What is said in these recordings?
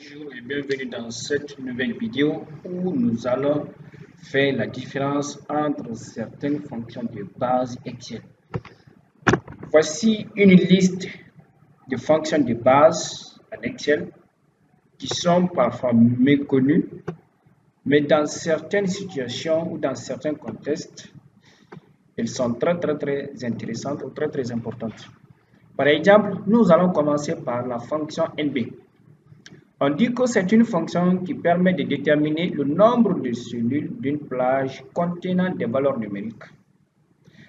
Bonjour et bienvenue dans cette nouvelle vidéo où nous allons faire la différence entre certaines fonctions de base Excel. Voici une liste de fonctions de base en Excel qui sont parfois méconnues, mais dans certaines situations ou dans certains contextes, elles sont très intéressantes ou très importantes. Par exemple, nous allons commencer par la fonction NB. On dit que c'est une fonction qui permet de déterminer le nombre de cellules d'une plage contenant des valeurs numériques.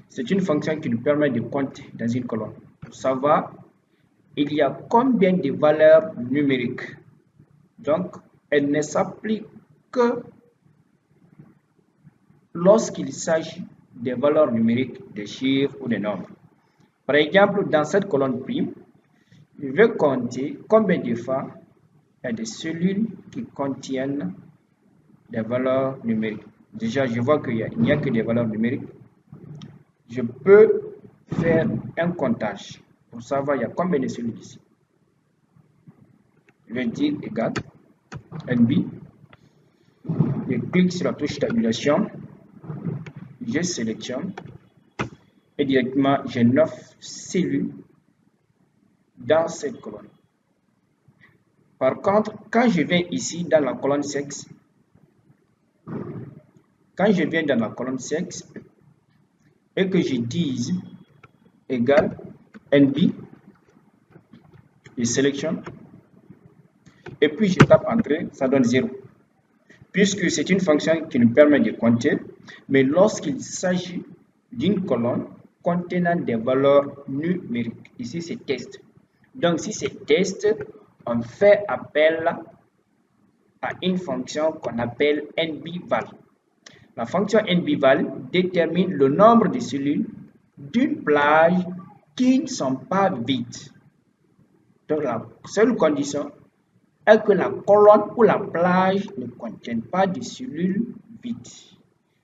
C'est une fonction qui nous permet de compter dans une colonne. Pour savoir, il y a combien de valeurs numériques. Donc, elle ne s'applique que lorsqu'il s'agit des valeurs numériques, des chiffres ou des nombres. Par exemple, dans cette colonne prime, je vais compter combien de fois il y a des cellules qui contiennent des valeurs numériques. Déjà, je vois qu'il n'y a que des valeurs numériques. Je peux faire un comptage pour savoir il y a combien de cellules ici. Je vais dire égal NB. Je clique sur la touche tabulation. Je sélectionne. Et directement, j'ai 9 cellules dans cette colonne. Par contre, quand je viens ici dans la colonne sexe, et que je dise égal NB, je sélectionne et puis je tape entrée, ça donne 0. Puisque c'est une fonction qui nous permet de compter, mais lorsqu'il s'agit d'une colonne contenant des valeurs numériques, ici c'est test. Donc si c'est test, on fait appel à une fonction qu'on appelle NBVal. La fonction NBVal détermine le nombre de cellules d'une plage qui ne sont pas vides. Donc la seule condition est que la colonne ou la plage ne contienne pas de cellules vides.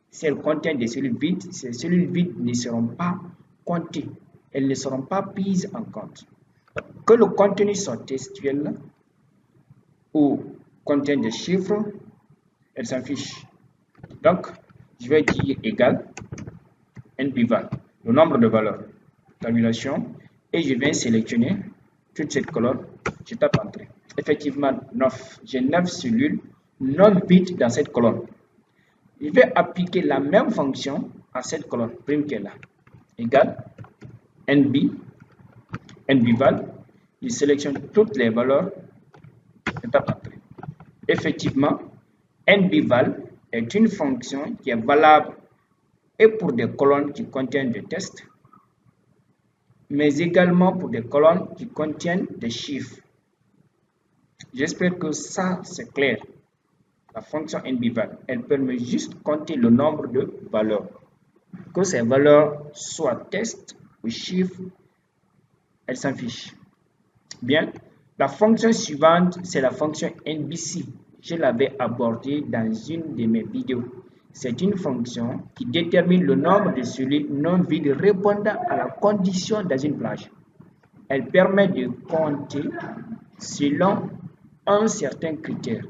Si elle contient des cellules vides, ces cellules vides ne seront pas comptées. Elles ne seront pas prises en compte. Que le contenu soit textuel ou contient des chiffres, elle s'en fiche. Donc, je vais dire égal NBVal, le nombre de valeurs, tabulation, et je viens sélectionner toute cette colonne, je tape entrée. Effectivement, 9. J'ai 9 cellules non vides dans cette colonne. Je vais appliquer la même fonction à cette colonne prime qui est là. Égal NBVal. Je sélectionne toutes les valeurs, je tape entrée. Effectivement, NBVal est une fonction qui est valable et pour des colonnes qui contiennent des textes, mais également pour des colonnes qui contiennent des chiffres. J'espère que ça c'est clair. La fonction NBVal, elle permet juste compter le nombre de valeurs. Que ces valeurs soient textes ou chiffres, elle s'en fiche. Bien, la fonction suivante, c'est la fonction NBC. Je l'avais abordée dans une de mes vidéos. C'est une fonction qui détermine le nombre de cellules non vides répondant à la condition dans une plage. Elle permet de compter selon un certain critère.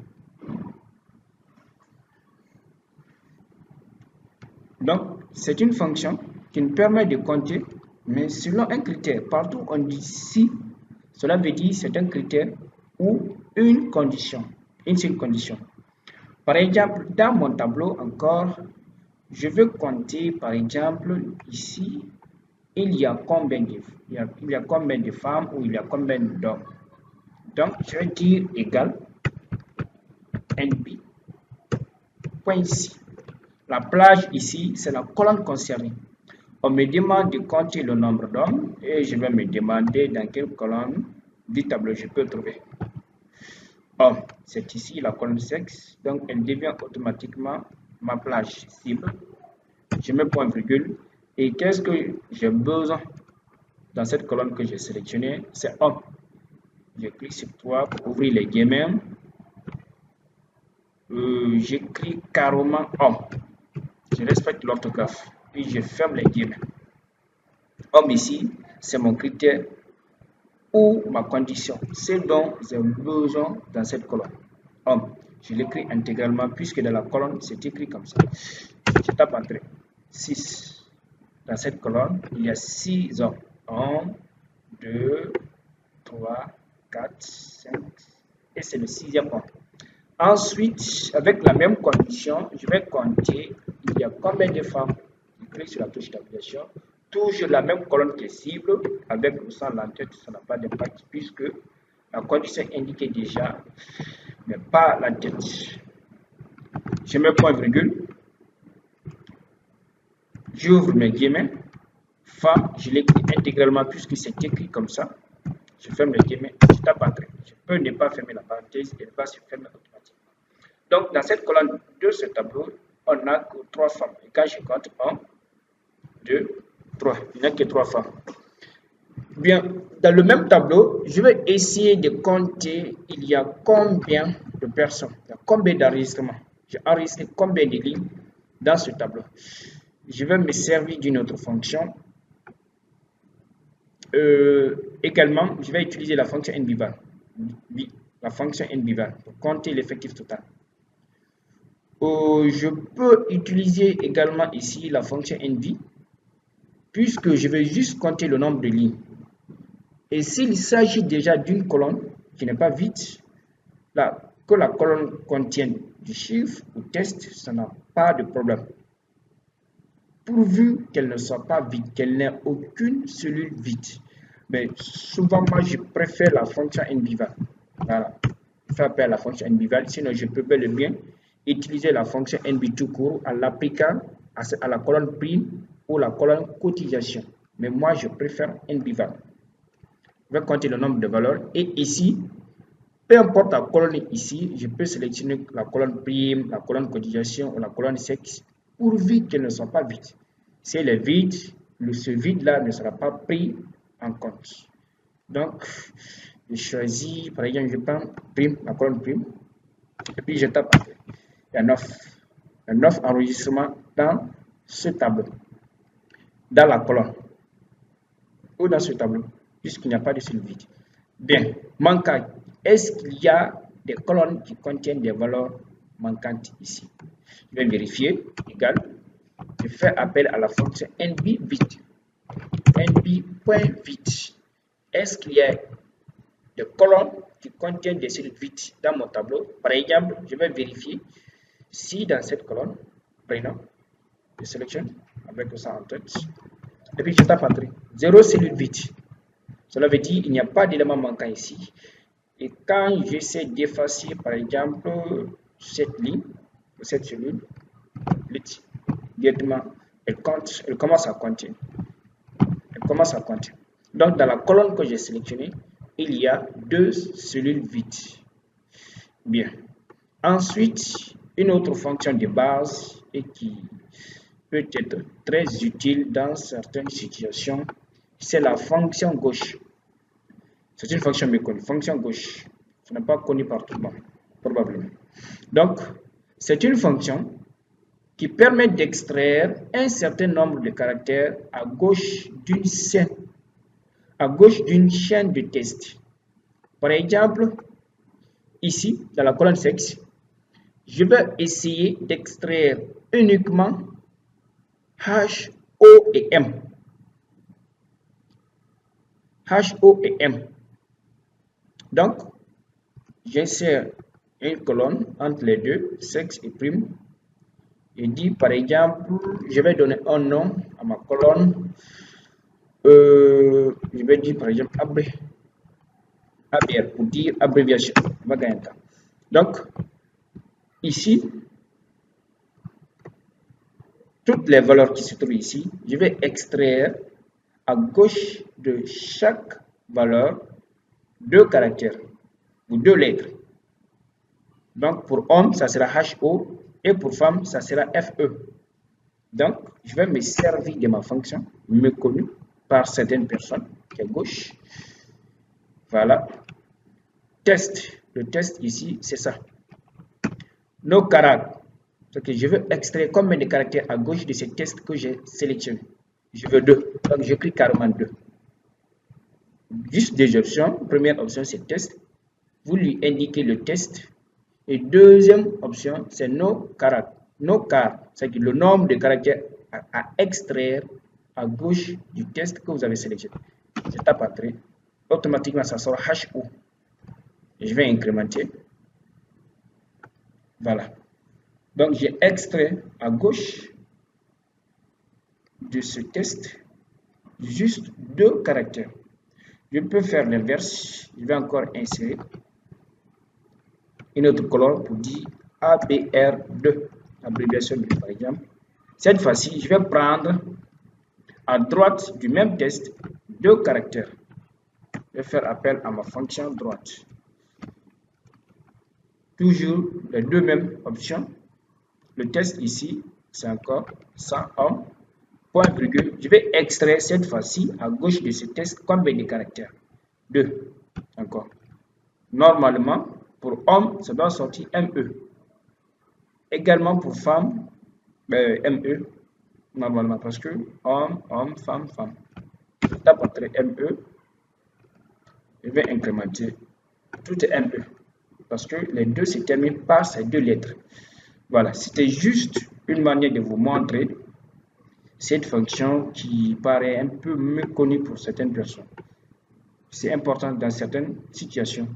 Donc, c'est une fonction qui nous permet de compter, mais selon un critère. Partout on dit si, cela veut dire c'est un critère ou une condition, une seule condition. Par exemple, dans mon tableau encore, je veux compter, par exemple, ici, il y a combien de femmes ou il y a combien d'hommes. Donc, je vais dire égal NB.ici. La plage ici, c'est la colonne concernée. On me demande de compter le nombre d'hommes et je vais me demander dans quelle colonne du tableau je peux trouver. Homme, c'est ici la colonne sexe, donc elle devient automatiquement ma plage cible. Je mets point virgule et qu'est-ce que j'ai besoin dans cette colonne que j'ai sélectionnée? C'est homme. Je clique sur toi pour ouvrir les guillemets. J'écris carrément homme. Je respecte l'orthographe. Puis je ferme les guillemets. Homme ici, c'est mon critère ou ma condition, c'est dont j'ai besoin dans cette colonne. Homme, je l'écris intégralement puisque dans la colonne, c'est écrit comme ça. Je tape entrée. 6. Dans cette colonne, il y a 6 hommes. 1, 2, 3, 4, 5. Et c'est le 6e homme. Ensuite, avec la même condition, je vais compter il y a combien de femmes. Je clique sur la touche tabulation. Toujours la même colonne qui est cible, avec ou sans l'entête, ça n'a pas d'impact puisque la condition indiquée déjà, mais pas l'entête. Je mets point virgule. J'ouvre mes guillemets. Femme, je l'écris intégralement puisque c'est écrit comme ça. Je ferme les guillemets, je tape entrée. Je peux ne pas fermer la parenthèse et elle va se fermer automatiquement. Donc, dans cette colonne de ce tableau, on n'a que 3 femmes. Et quand je compte 1, 2, 3, il n'y a que 3 femmes. Bien, dans le même tableau, je vais essayer de compter il y a combien de personnes, il y a combien d'enregistrements. J'ai enregistré combien de lignes dans ce tableau. Je vais me servir d'une autre fonction. Également, je vais utiliser la fonction NBVAL. La fonction NBVAL pour compter l'effectif total. Je peux utiliser également ici la fonction NV puisque je vais juste compter le nombre de lignes. Et s'il s'agit déjà d'une colonne qui n'est pas vide, que la colonne contienne du chiffre ou test, ça n'a pas de problème. Pourvu qu'elle ne soit pas vide, qu'elle n'ait aucune cellule vide. Mais souvent, moi, je préfère la fonction NBVAL. Voilà. Je fais appel à la fonction NBVAL. Sinon, je peux bel et bien utiliser la fonction NB tout court en l'appliquant à la colonne prime ou la colonne cotisation. Mais moi, je préfère NBVAL. Je vais compter le nombre de valeurs. Et ici, peu importe la colonne ici, je peux sélectionner la colonne prime, la colonne cotisation ou la colonne sexe, pourvu qu'elle ne soit pas vide. Si elle est vide, ce vide-là ne sera pas pris en compte. Donc, je choisis, par exemple, je prends prime, la colonne prime, et puis je tape. Il y a 9 enregistrements dans ce tableau, dans la colonne, ou dans ce tableau, puisqu'il n'y a pas de cellule vide. Bien, manquant, est-ce qu'il y a des colonnes qui contiennent des valeurs manquantes ici? Je vais vérifier, égal. Je fais appel à la fonction NB-vide. NB.vide. Est-ce qu'il y a des colonnes qui contiennent des cellules vides dans mon tableau? Par exemple, je vais vérifier si dans cette colonne, prénom, je sélectionne avec ça en tête, et puis je tape entrée. 0 cellule vide. Cela veut dire qu'il n'y a pas d'élément manquant ici. Et quand j'essaie d'effacer, par exemple, cette ligne, cette cellule, directement, elle commence à compter. Elle commence à compter. Donc, dans la colonne que j'ai sélectionnée, il y a 2 cellules vides. Bien. Ensuite, une autre fonction de base et qui peut être très utile dans certaines situations, c'est la fonction gauche. C'est une fonction méconnue. Fonction gauche, ce n'est pas connu par tout le monde, probablement. Donc, c'est une fonction qui permet d'extraire un certain nombre de caractères à gauche d'une chaîne de test. Par exemple, ici, dans la colonne sexe, je vais essayer d'extraire uniquement H, O et M. H, O et M. Donc, j'insère une colonne entre les deux, sexe et prime. Je dis par exemple, je vais donner un nom à ma colonne. Je vais dire par exemple ABR pour dire abréviation. Donc, ici, toutes les valeurs qui se trouvent ici, je vais extraire à gauche de chaque valeur 2 caractères ou 2 lettres. Donc, pour homme, ça sera HO et pour femme, ça sera FE. Donc, je vais me servir de ma fonction méconnue par certaines personnes qui est gauche. Voilà. Test. Le test ici, c'est ça. Nos caractères. Donc, je veux extraire combien de caractères à gauche de ces tests que j'ai sélectionnés. Je veux 2. Donc, j'écris carrément 2. juste deux options. Première option, c'est test. Vous lui indiquez le test. Et deuxième option, c'est no car, c'est le nombre de caractères à extraire à gauche du test que vous avez sélectionné. Je tape entrée. Automatiquement, ça sort HO. Et je vais incrémenter. Voilà. Donc, j'ai extrait à gauche de ce test juste deux caractères. Je peux faire l'inverse. Je vais encore insérer une autre colonne pour dire ABR2, abréviation de par exemple. Cette fois-ci, je vais prendre à droite du même test deux caractères. Je vais faire appel à ma fonction droite. Toujours les deux mêmes options. Le test ici, c'est encore 101, point virgule. Je vais extraire cette fois-ci à gauche de ce test combien de caractères? 2. Encore. Normalement, pour homme, ça doit sortir ME. Également pour femme, ME. Normalement, parce que homme, homme, femme, femme. Je tape entre ME. Je vais incrémenter. Tout est ME. Parce que les deux se terminent par ces deux lettres. Voilà, c'était juste une manière de vous montrer cette fonction qui paraît un peu méconnue pour certaines personnes. C'est important dans certaines situations.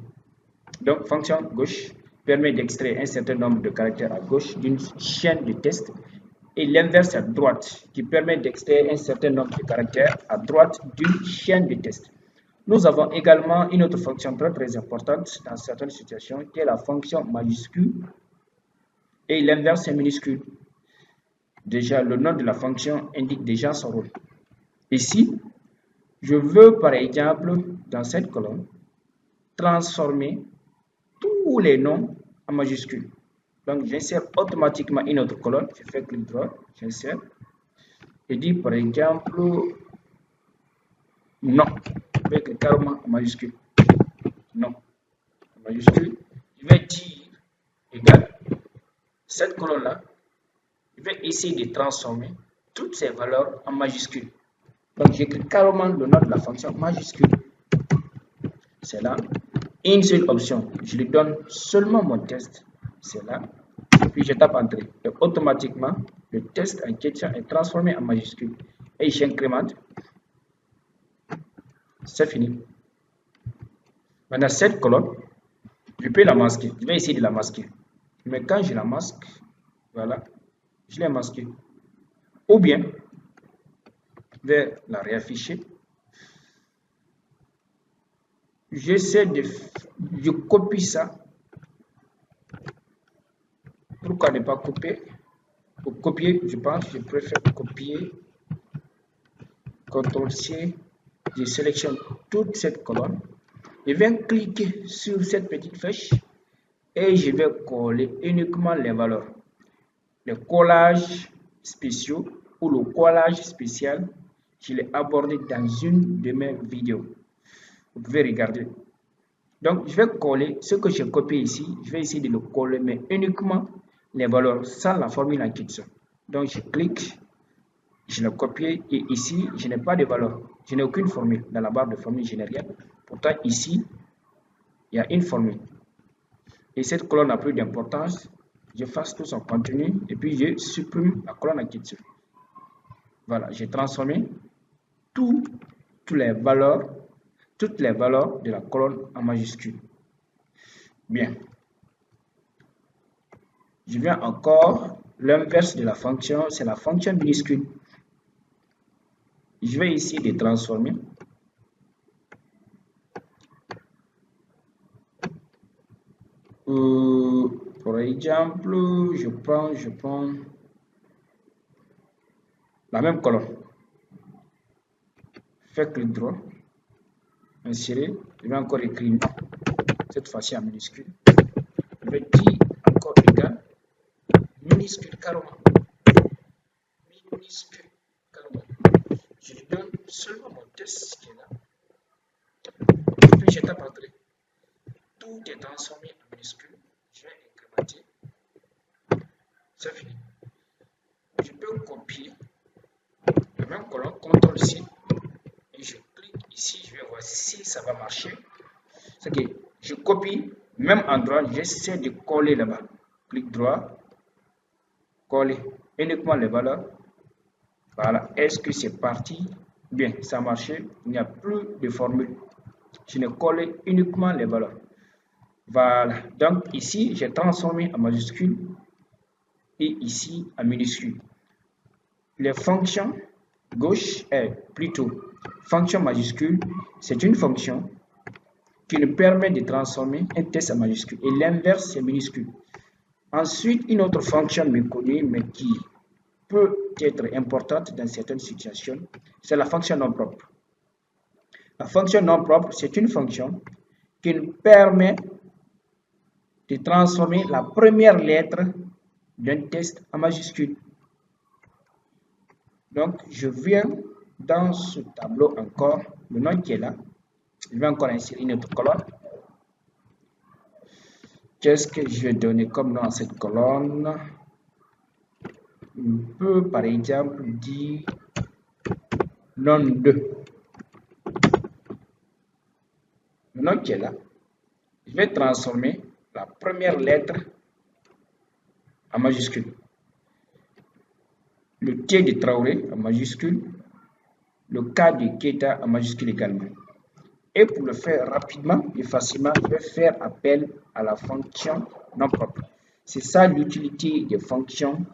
Donc, fonction gauche permet d'extraire un certain nombre de caractères à gauche d'une chaîne de test et l'inverse à droite qui permet d'extraire un certain nombre de caractères à droite d'une chaîne de test. Nous avons également une autre fonction très importante dans certaines situations qui est la fonction majuscule et l'inverse est minuscule. Déjà, le nom de la fonction indique déjà son rôle. Ici, je veux par exemple, dans cette colonne, transformer tous les noms en majuscules. Donc, j'insère automatiquement une autre colonne. Je fais clic droit, j'insère. Et dis par exemple, non. Je vais cliquer carrément en majuscule. Non. En majuscule. Je vais dire égal. Cette colonne-là, je vais essayer de transformer toutes ces valeurs en majuscules. Donc, j'écris carrément le nom de la fonction majuscule. C'est là. Une seule option. Je lui donne seulement mon test. C'est là. Puis je tape entrée. Et automatiquement, le test en question est transformé en majuscule. Et j'incrémente. C'est fini. Maintenant, cette colonne, je peux la masquer. Je vais essayer de la masquer. Mais quand je la masque, voilà, je l'ai masquée. Ou bien, je vais la réafficher. J'essaie je copie ça. Pourquoi ne pas copier? Pour copier, je pense, je préfère copier. CTRL-C. Je sélectionne toute cette colonne. Je vais cliquer sur cette petite flèche et je vais coller uniquement les valeurs. Le collage spéciaux ou le collage spécial, je l'ai abordé dans une de mes vidéos. Vous pouvez regarder. Donc, je vais coller ce que j'ai copié ici. Je vais essayer de le coller, mais uniquement les valeurs sans la formule en question. Donc, je clique, je le copie et ici, je n'ai pas de valeur. Je n'ai aucune formule. Dans la barre de formule, je n'ai rien. Pourtant, ici, il y a une formule. Et cette colonne n'a plus d'importance. J'efface tout son contenu et puis je supprime la colonne en question. Voilà, j'ai transformé toutes les valeurs de la colonne en majuscule. Bien. Je viens encore, l'inverse de la fonction, c'est la fonction minuscule. Je vais essayer de transformer. Par exemple, je prends la même colonne. Fais clic droit, insérer, je vais encore écrire cette fois-ci en minuscule. Je vais dire encore égal, minuscule carrément. Minuscule carrément. Je lui donne seulement mon test qui est là. Puis je tape entrée. Tout est transformé en minuscule. Je vais incrémenter. C'est fini. Je peux copier la même colonne, CTRL-C, et je clique ici, je vais voir si ça va marcher. C'est que je copie, même endroit, j'essaie de coller là-bas. Clic droit, coller uniquement les valeurs. Voilà, est-ce que c'est parti? Bien, ça a marché, il n'y a plus de formule. Je ne colle uniquement les valeurs. Voilà, donc ici, j'ai transformé en majuscule et ici en minuscule. Les fonctions gauche est plutôt fonction majuscule, c'est une fonction qui nous permet de transformer un texte en majuscule et l'inverse c'est minuscule. Ensuite, une autre fonction méconnue mais qui peut être importante dans certaines situations, c'est la fonction non propre. La fonction non propre, c'est une fonction qui nous permet de transformer la première lettre d'un texte en majuscule. Donc, je viens dans ce tableau encore, le nom qui est là, je vais encore insérer une autre colonne. Qu'est-ce que je vais donner comme nom à cette colonne? On peut par exemple dire nom 2. Le nom qui est là, je vais transformer la première lettre en majuscule. Le T de Traoré en majuscule, le K de Keita en majuscule également. Et pour le faire rapidement et facilement, je vais faire appel à la fonction non propre. C'est ça l'utilité des fonctions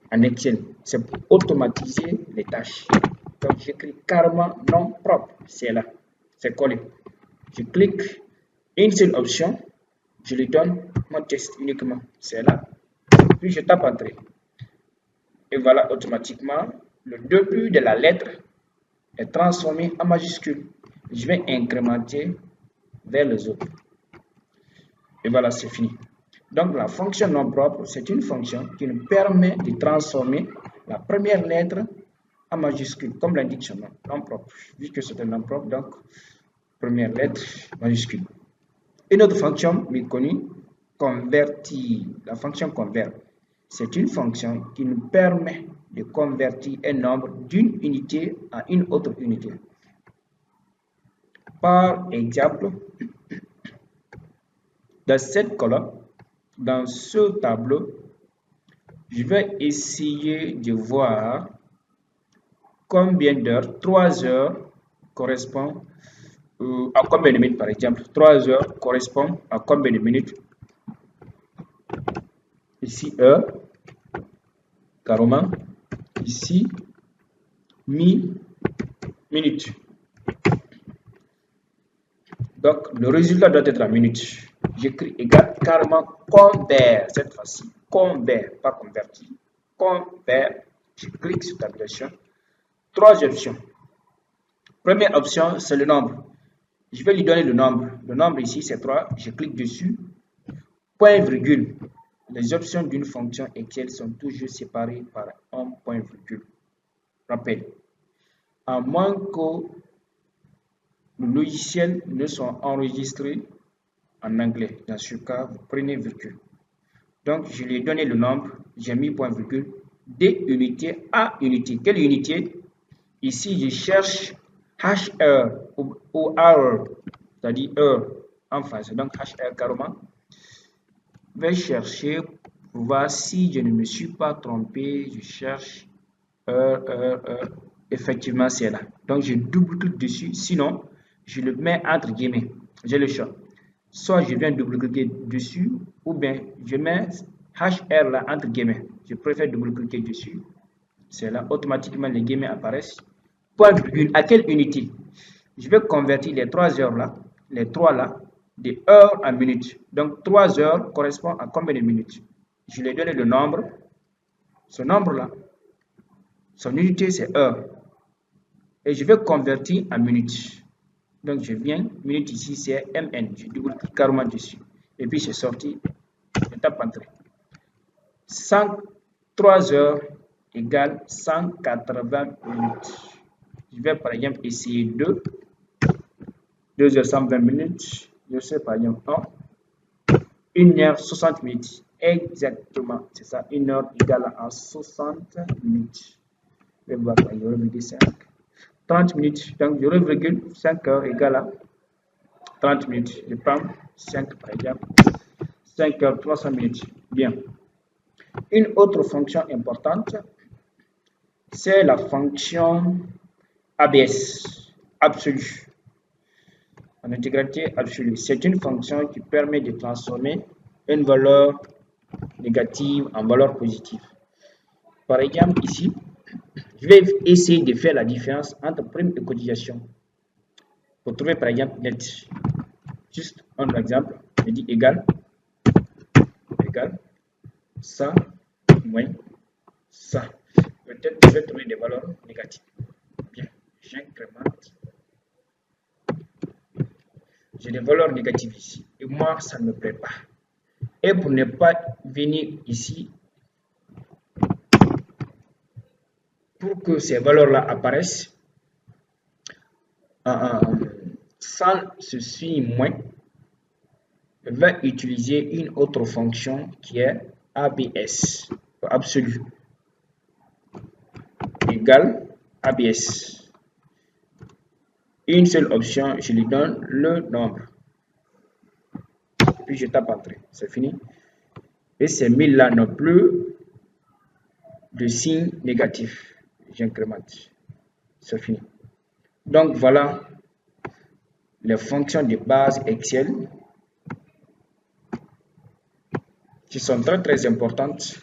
en Excel. C'est pour automatiser les tâches. Donc j'écris carrément non propre. C'est là. C'est collé. Je clique une seule option. Je lui donne mon texte uniquement. C'est là. Puis je tape entrée. Et voilà, automatiquement, le début de la lettre est transformé en majuscule. Je vais incrémenter vers les autres. Et voilà, c'est fini. Donc, la fonction non propre, c'est une fonction qui nous permet de transformer la première lettre en majuscule, comme l'indique son nom, non propre. Vu que c'est un nom propre, donc, première lettre majuscule. Une autre fonction méconnue, convertir. La fonction convert. C'est une fonction qui nous permet de convertir un nombre d'une unité à une autre unité. Par exemple, dans cette colonne, dans ce tableau, je vais essayer de voir combien d'heures, 3 heures correspond à combien de minutes par exemple. 3 heures correspond à combien de minutes? Ici, heure, carrément. Ici, minutes. Donc, le résultat doit être en minutes. J'écris égal carrément convert cette fois-ci. Convert, pas converti. Convert. Je clique sur tabulation. 3 options. Première option, c'est le nombre. Je vais lui donner le nombre. Le nombre ici, c'est 3. Je clique dessus. Point virgule. Les options d'une fonction Excel sont toujours séparées par un point virgule. Rappel. À moins que le logiciel ne soit enregistré en anglais. Dans ce cas, vous prenez virgule. Donc, je lui ai donné le nombre. J'ai mis point virgule. D unité à unité. Quelle unité? Ici, je cherche HR ou hour, c'est-à-dire heure en face. Donc, HR carrément. Je vais chercher pour voir si je ne me suis pas trompé. Je cherche heure. Effectivement, c'est là. Donc, je double-clique dessus. Sinon, je le mets entre guillemets. J'ai le choix. Soit je viens double-cliquer dessus ou bien je mets HR là entre guillemets. Je préfère double-cliquer dessus. C'est là. Automatiquement, les guillemets apparaissent. Point virgule. À quelle unité? Je vais convertir les 3 heures là, les 3 là, de heures en minutes. Donc, 3 heures correspond à combien de minutes? Je lui ai donné le nombre. Ce nombre-là, son unité, c'est heure. Et je vais convertir en minutes. Donc, je viens, minute ici, c'est MN. Je double-clique carrément dessus. Et puis, c'est sorti. Je tape entrée. 103 heures égale 180 minutes. Je vais, par exemple, essayer 2 heures 120 minutes. Je sais, par exemple, 1 heure 60 minutes. Exactement, c'est ça. 1 heure égale à 60 minutes. Je vais voir, par exemple, 5. 30 minutes. Donc 0,5 heures égale à 30 minutes. Je prends 5 par exemple. 5 heures, 300 minutes. Bien. Une autre fonction importante, c'est la fonction ABS, absolue. En intégralité absolue. C'est une fonction qui permet de transformer une valeur négative en valeur positive. Par exemple, ici, je vais essayer de faire la différence entre prime et cotisation. Pour trouver par exemple net. Juste un exemple, je dis égal ça moins ça. Peut-être que je vais trouver des valeurs négatives. Bien, j'incrémente. J'ai des valeurs négatives ici. Et moi, ça ne me plaît pas. Et pour ne pas venir ici, pour que ces valeurs-là apparaissent, sans ceci moins, je vais utiliser une autre fonction qui est ABS, absolu, égale ABS. Une seule option, je lui donne le nombre. Puis je tape Entrée, c'est fini. Et ces 1000 là n'ont plus de signe négatif. J'incrémente. C'est fini. Donc voilà les fonctions de base Excel qui sont très importantes